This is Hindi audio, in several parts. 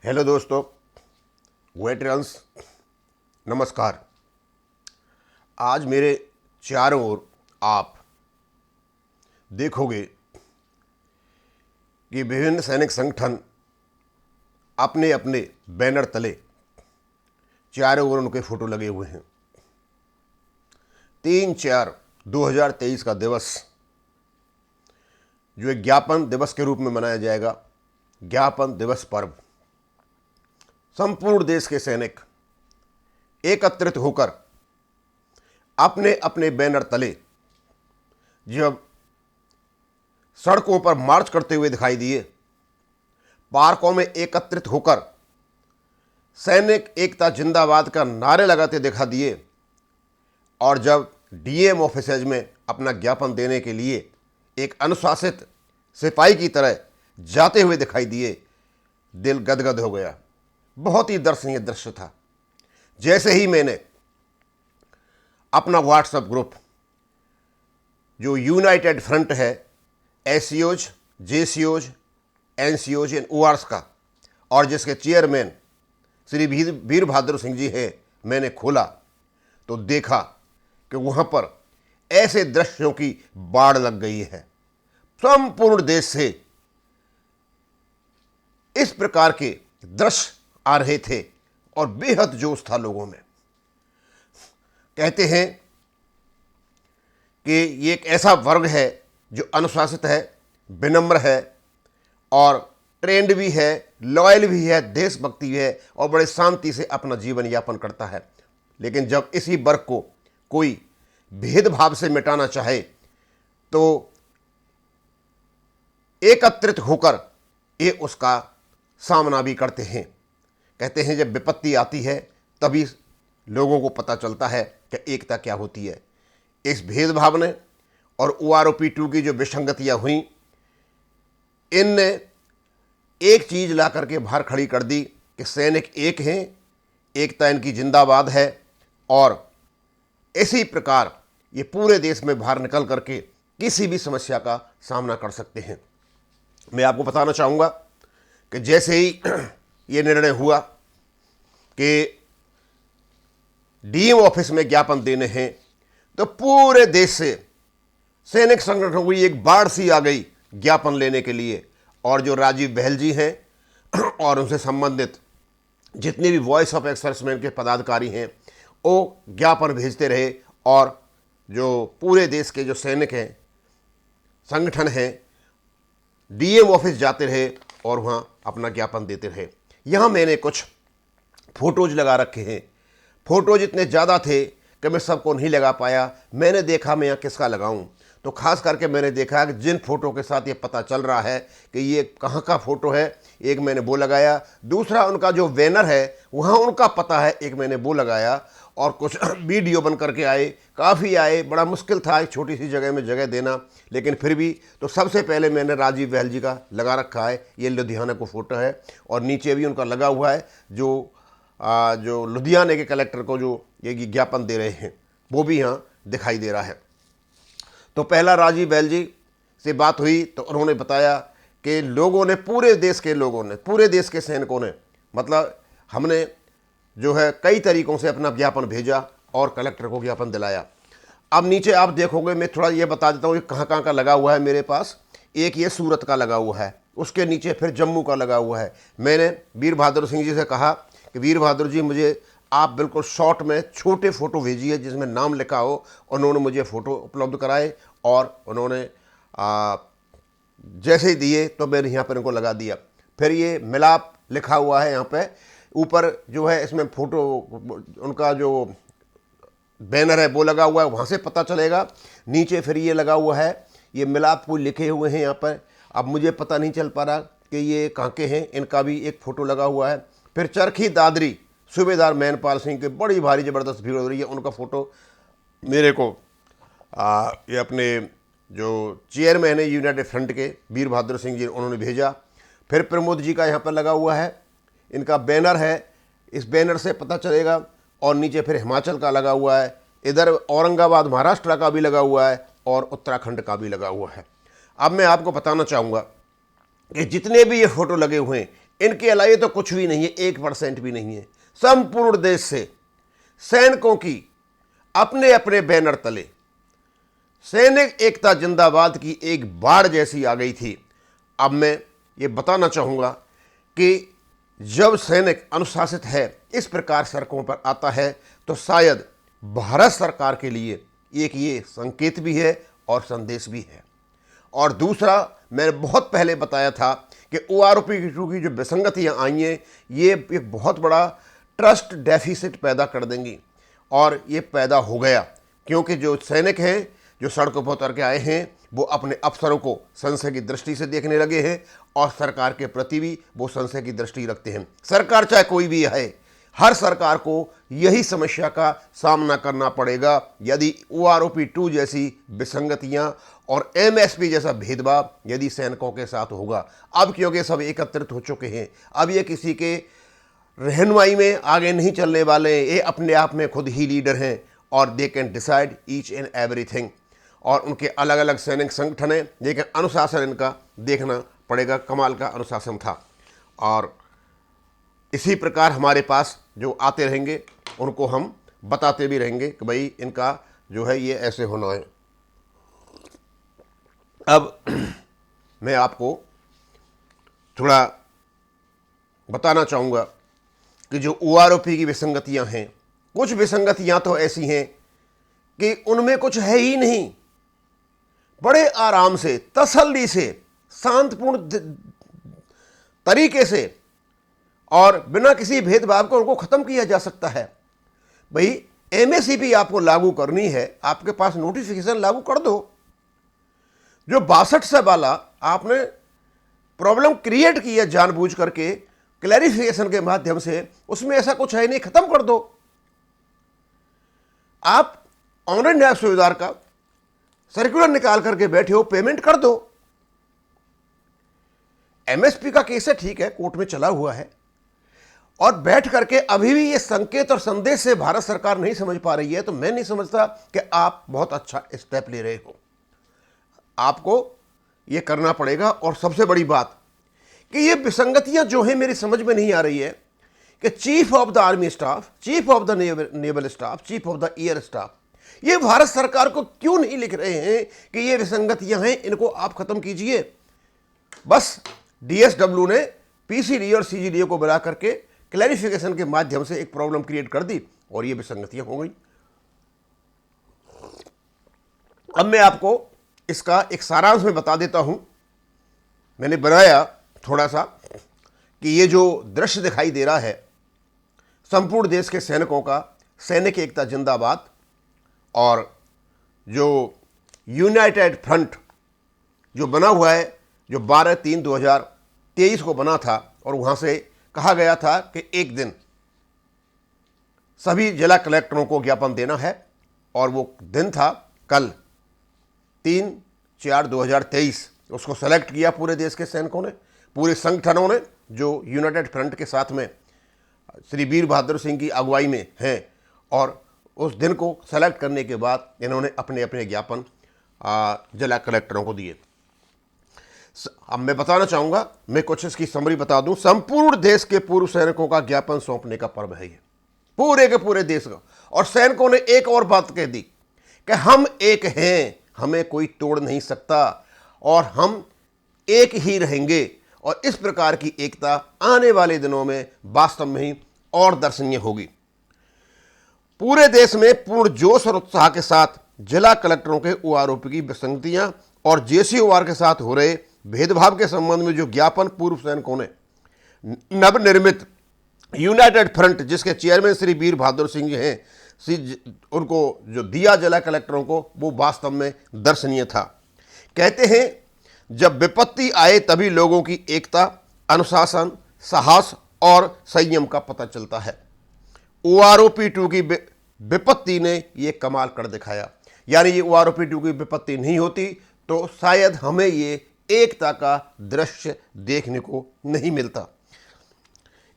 हेलो दोस्तों, वेटरन्स, नमस्कार। आज मेरे चारों ओर आप देखोगे कि विभिन्न सैनिक संगठन अपने अपने बैनर तले चारों ओर उनके फोटो लगे हुए हैं। 3/4/2023 का दिवस जो एक ज्ञापन दिवस के रूप में मनाया जाएगा, ज्ञापन दिवस पर्व। संपूर्ण देश के सैनिक एकत्रित होकर अपने अपने बैनर तले जब सड़कों पर मार्च करते हुए दिखाई दिए, पार्कों में एकत्रित होकर सैनिक एकता जिंदाबाद का नारे लगाते दिखा दिए, और जब डीएम ऑफिसेज में अपना ज्ञापन देने के लिए एक अनुशासित सिपाही की तरह जाते हुए दिखाई दिए, दिल गदगद हो गया। बहुत ही दर्शनीय दृश्य था। जैसे ही मैंने अपना व्हाट्सएप ग्रुप जो यूनाइटेड फ्रंट है, एससीओज, जेसीओज, एनसीओज एंड ओआरस का, और जिसके चेयरमैन श्री वीर बहादुर सिंह जी हैं, मैंने खोला तो देखा कि वहाँ पर ऐसे दृश्यों की बाढ़ लग गई है। संपूर्ण देश से इस प्रकार के दृश्य आ रहे थे और बेहद जोश था लोगों में। कहते हैं कि ये एक ऐसा वर्ग है जो अनुशासित है, विनम्र है और ट्रेंड भी है, लॉयल भी है, देशभक्ति भी है और बड़े शांति से अपना जीवन यापन करता है। लेकिन जब इसी वर्ग को कोई भेदभाव से मिटाना चाहे तो एकत्रित होकर ये उसका सामना भी करते हैं। कहते हैं जब विपत्ति आती है तभी लोगों को पता चलता है कि एकता क्या होती है। इस भेदभाव ने और OROP2 की जो विसंगतियां हुई, इनने एक चीज ला करके बाहर खड़ी कर दी कि सैनिक एक हैं, एकता इनकी जिंदाबाद है, और इसी प्रकार ये पूरे देश में बाहर निकल करके किसी भी समस्या का सामना कर सकते हैं। मैं आपको बताना चाहूँगा कि जैसे ही ये निर्णय हुआ कि डीएम ऑफिस में ज्ञापन देने हैं, तो पूरे देश से सैनिक संगठनों की एक बाढ़ सी आ गई ज्ञापन लेने के लिए। और जो राजीव बहल जी हैं और उनसे संबंधित जितने भी वॉइस ऑफ एक्सर्समैन के पदाधिकारी हैं, वो ज्ञापन भेजते रहे, और जो पूरे देश के जो सैनिक हैं, संगठन हैं, डीएम ऑफिस जाते रहे और वहाँ अपना ज्ञापन देते रहे। यहाँ मैंने कुछ फोटोज लगा रखे हैं। फोटोज इतने ज़्यादा थे कि मैं सबको नहीं लगा पाया। मैंने देखा मैं यहाँ किसका लगाऊं, तो खास करके मैंने देखा कि जिन फोटो के साथ ये पता चल रहा है कि ये कहाँ का फ़ोटो है, एक मैंने वो लगाया। दूसरा उनका जो बैनर है वहाँ उनका पता है, एक मैंने वो लगाया। और कुछ वीडियो बन करके आए, काफ़ी आए। बड़ा मुश्किल था एक छोटी सी जगह में जगह देना, लेकिन फिर भी। तो सबसे पहले मैंने राजीव बहल जी का लगा रखा है, ये लुधियाना को फ़ोटो है, और नीचे भी उनका लगा हुआ है जो लुधियाना के कलेक्टर को जो ये ज्ञापन दे रहे हैं, वो भी यहाँ दिखाई दे रहा है। तो पहला राजीव बहल जी से बात हुई तो उन्होंने बताया कि लोगों ने, पूरे देश के लोगों ने, पूरे देश के सैनिकों ने, मतलब हमने जो है कई तरीक़ों से अपना ज्ञापन भेजा और कलेक्टर को ज्ञापन दिलाया। अब नीचे आप देखोगे, मैं थोड़ा ये बता देता हूँ ये कहाँ कहाँ का लगा हुआ है मेरे पास। एक ये सूरत का लगा हुआ है, उसके नीचे फिर जम्मू का लगा हुआ है। मैंने वीर बहादुर सिंह जी से कहा कि वीर बहादुर जी, मुझे आप बिल्कुल शॉर्ट में छोटे फ़ोटो भेजिए जिसमें नाम लिखा हो। उन्होंने मुझे फ़ोटो उपलब्ध कराए और उन्होंने जैसे ही दिए तो मैंने यहाँ पर इनको लगा दिया। फिर ये मिलाप लिखा हुआ है यहाँ पे ऊपर जो है, इसमें फ़ोटो उनका जो बैनर है वो लगा हुआ है, वहाँ से पता चलेगा। नीचे फिर ये लगा हुआ है, ये मिलाप कोई लिखे हुए हैं यहाँ पर। अब मुझे पता नहीं चल पा रहा कि ये कहाँ के हैं, इनका भी एक फ़ोटो लगा हुआ है। फिर चरखी दादरी सूबेदार मैनपाल सिंह के बड़ी भारी ज़बरदस्त भीड़ हो रही है, उनका फ़ोटो मेरे को ये अपने जो चेयरमैन है यूनाइटेड फ्रंट के वीर बहादुर सिंह जी, उन्होंने भेजा। फिर प्रमोद जी का यहाँ पर लगा हुआ है, इनका बैनर है, इस बैनर से पता चलेगा। और नीचे फिर हिमाचल का लगा हुआ है, इधर औरंगाबाद महाराष्ट्र का भी लगा हुआ है और उत्तराखंड का भी लगा हुआ है। अब मैं आपको बताना चाहूँगा कि जितने भी ये फ़ोटो लगे हुए हैं, इनके अलावा तो कुछ भी नहीं है, 1% भी नहीं है। संपूर्ण देश से सैनिकों की अपने अपने बैनर तले सैनिक एकता जिंदाबाद की एक बाढ़ जैसी आ गई थी। अब मैं ये बताना चाहूँगा कि जब सैनिक अनुशासित है, इस प्रकार सड़कों पर आता है, तो शायद भारत सरकार के लिए एक ये संकेत भी है और संदेश भी है। और दूसरा, मैंने बहुत पहले बताया था कि OROP-2 की जो विसंगतियाँ आई हैं, ये एक बहुत बड़ा ट्रस्ट डेफिसिट पैदा कर देंगी, और ये पैदा हो गया, क्योंकि जो सैनिक हैं, जो सड़कों पर उतर के आए हैं, वो अपने अफसरों को संशय की दृष्टि से देखने लगे हैं, और सरकार के प्रति भी वो संशय की दृष्टि रखते हैं। सरकार चाहे कोई भी है, हर सरकार को यही समस्या का सामना करना पड़ेगा यदि OROP-2 जैसी विसंगतियां और MSP जैसा भेदभाव यदि सैनिकों के साथ होगा। अब क्योंकि सब एकत्रित हो चुके हैं, अब ये किसी के रहनुमाई में आगे नहीं चलने वाले हैं, ये अपने आप में खुद ही लीडर हैं, और they can decide each and everything. और उनके अलग अलग सैनिक संगठन हैं, लेकिन अनुशासन इनका देखना पड़ेगा। कमाल का अनुशासन था, और इसी प्रकार हमारे पास जो आते रहेंगे उनको हम बताते भी रहेंगे कि भाई इनका जो है ये ऐसे होना है। अब मैं आपको थोड़ा बताना चाहूँगा कि जो OROP की विसंगतियाँ हैं, कुछ विसंगतियाँ तो ऐसी हैं कि उनमें कुछ है ही नहीं। बड़े आराम से, तसल्ली से, शांतपूर्ण तरीके से और बिना किसी भेदभाव को उनको ख़त्म किया जा सकता है। भाई MSP आपको लागू करनी है, आपके पास नोटिफिकेशन लागू कर दो। जो 62 से वाला आपने प्रॉब्लम क्रिएट की है जानबूझ करके क्लैरिफिकेशन के माध्यम से, उसमें ऐसा कुछ है नहीं, खत्म कर दो। आप ऑनलाइन न्याय सुविधा का सर्कुलर निकाल करके बैठे हो, पेमेंट कर दो। MSP का केस है, ठीक है, कोर्ट में चला हुआ है, और बैठ करके अभी भी ये संकेत और संदेश से भारत सरकार नहीं समझ पा रही है, तो मैं नहीं समझता कि आप बहुत अच्छा स्टेप ले रहे हो। आपको ये करना पड़ेगा। और सबसे बड़ी बात कि ये विसंगतियां जो हैं मेरी समझ में नहीं आ रही है कि chief of the army staff, chief of the naval staff, chief of the air staff, ये भारत सरकार को क्यों नहीं लिख रहे हैं कि ये विसंगतियां हैं, इनको आप खत्म कीजिए। बस DSW ने PCD और CGDA को बुला करके क्लैरिफिकेशन के माध्यम से एक प्रॉब्लम क्रिएट कर दी और ये विसंगतियां हो गई। अब मैं आपको इसका एक सारांश में बता देता हूं। मैंने बनाया थोड़ा सा कि ये जो दृश्य दिखाई दे रहा है संपूर्ण देश के सैनिकों का, सैनिक एकता जिंदाबाद, और जो यूनाइटेड फ्रंट जो बना हुआ है, जो 12/3/2023 को बना था, और वहाँ से कहा गया था कि एक दिन सभी जिला कलेक्टरों को ज्ञापन देना है, और वो दिन था कल 3/4/2023। उसको सेलेक्ट किया पूरे देश के सैनिकों ने, पूरे संगठनों ने जो यूनाइटेड फ्रंट के साथ में श्री वीर बहादुर सिंह की अगुवाई में हैं, और उस दिन को सेलेक्ट करने के बाद इन्होंने अपने अपने ज्ञापन जिला कलेक्टरों को दिए। अब मैं बताना चाहूँगा, मैं कुछ इसकी समरी बता दूं। संपूर्ण देश के पूर्व सैनिकों का ज्ञापन सौंपने का पर्व है ये, पूरे के पूरे देश का। और सैनिकों ने एक और बात कह दी कि हम एक हैं, हमें कोई तोड़ नहीं सकता, और हम एक ही रहेंगे। और इस प्रकार की एकता आने वाले दिनों में वास्तव में ही और दर्शनीय होगी। पूरे देश में पूर्ण जोश और उत्साह के साथ जिला कलेक्टरों के OROP की विसंगतियां और JCOR के साथ हो रहे भेदभाव के संबंध में जो ज्ञापन पूर्व सैनिकों ने नवनिर्मित यूनाइटेड फ्रंट, जिसके चेयरमैन श्री वीर बहादुर सिंह हैं, उनको जो दिया जिला कलेक्टरों को, वो वास्तव में दर्शनीय था। कहते हैं जब विपत्ति आए तभी लोगों की एकता, अनुशासन, साहस और संयम का पता चलता है। OROP-2 की विपत्ति ने ये कमाल कर दिखाया। यानी ये OROP-2 की विपत्ति नहीं होती तो शायद हमें ये एकता का दृश्य देखने को नहीं मिलता।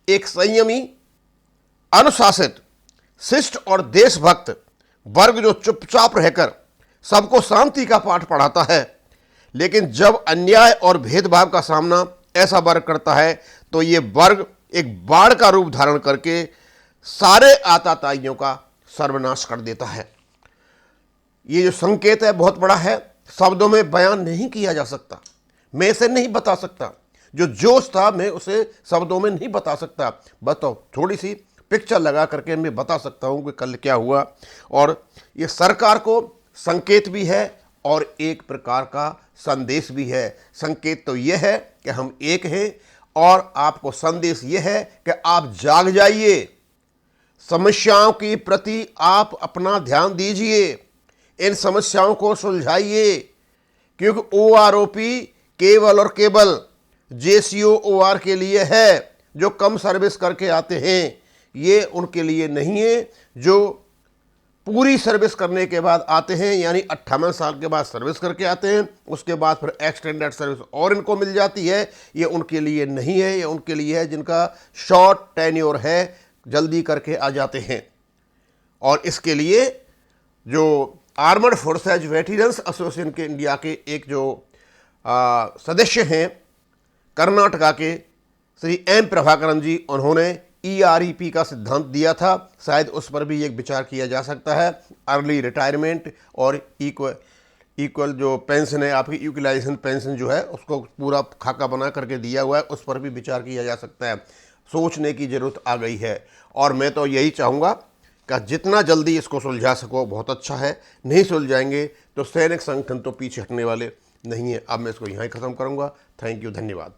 एक संयमी, अनुशासित, शिष्ट और देशभक्त वर्ग जो चुपचाप रहकर सबको शांति का पाठ पढ़ाता है, लेकिन जब अन्याय और भेदभाव का सामना ऐसा वर्ग करता है तो ये वर्ग एक बाढ़ का रूप धारण करके सारे आताताइयों का सर्वनाश कर देता है। ये जो संकेत है बहुत बड़ा है, शब्दों में बयान नहीं किया जा सकता, मैं इसे नहीं बता सकता। जो जोश था मैं उसे शब्दों में नहीं बता सकता। बताओ, थोड़ी सी पिक्चर लगा करके मैं बता सकता हूं कि कल क्या हुआ। और ये सरकार को संकेत भी है और एक प्रकार का संदेश भी है। संकेत तो यह है कि हम एक हैं, और आपको संदेश यह है कि आप जाग जाइए, समस्याओं के प्रति आप अपना ध्यान दीजिए, इन समस्याओं को सुलझाइए, क्योंकि OROP केवल और केवल JCOOR के लिए है। जो कम सर्विस करके आते हैं ये उनके लिए नहीं है, जो पूरी सर्विस करने के बाद आते हैं, यानी 58 साल के बाद सर्विस करके आते हैं, उसके बाद फिर एक्सटेंडेड सर्विस और इनको मिल जाती है, ये उनके लिए नहीं है। ये उनके लिए है जिनका शॉर्ट टेन्योर है, जल्दी करके आ जाते हैं। और इसके लिए जो आर्मर्ड फोर्सेज वेटरन्स एसोसिएशन के इंडिया के एक जो सदस्य हैं कर्नाटका के श्री M प्रभाकरन जी, उन्होंने EREP का सिद्धांत दिया था। शायद उस पर भी एक विचार किया जा सकता है। अर्ली रिटायरमेंट और इक्वल जो पेंशन है, आपकी यूटिलाइजेशन पेंशन जो है, उसको पूरा खाका बना करके दिया हुआ है, उस पर भी विचार किया जा सकता है। सोचने की ज़रूरत आ गई है, और मैं तो यही चाहूँगा कि जितना जल्दी इसको सुलझा सको बहुत अच्छा है। नहीं सुलझाएंगे तो सैनिक संगठन तो पीछे हटने वाले नहीं है। अब मैं इसको यहाँ ही ख़त्म करूँगा। थैंक यू, धन्यवाद।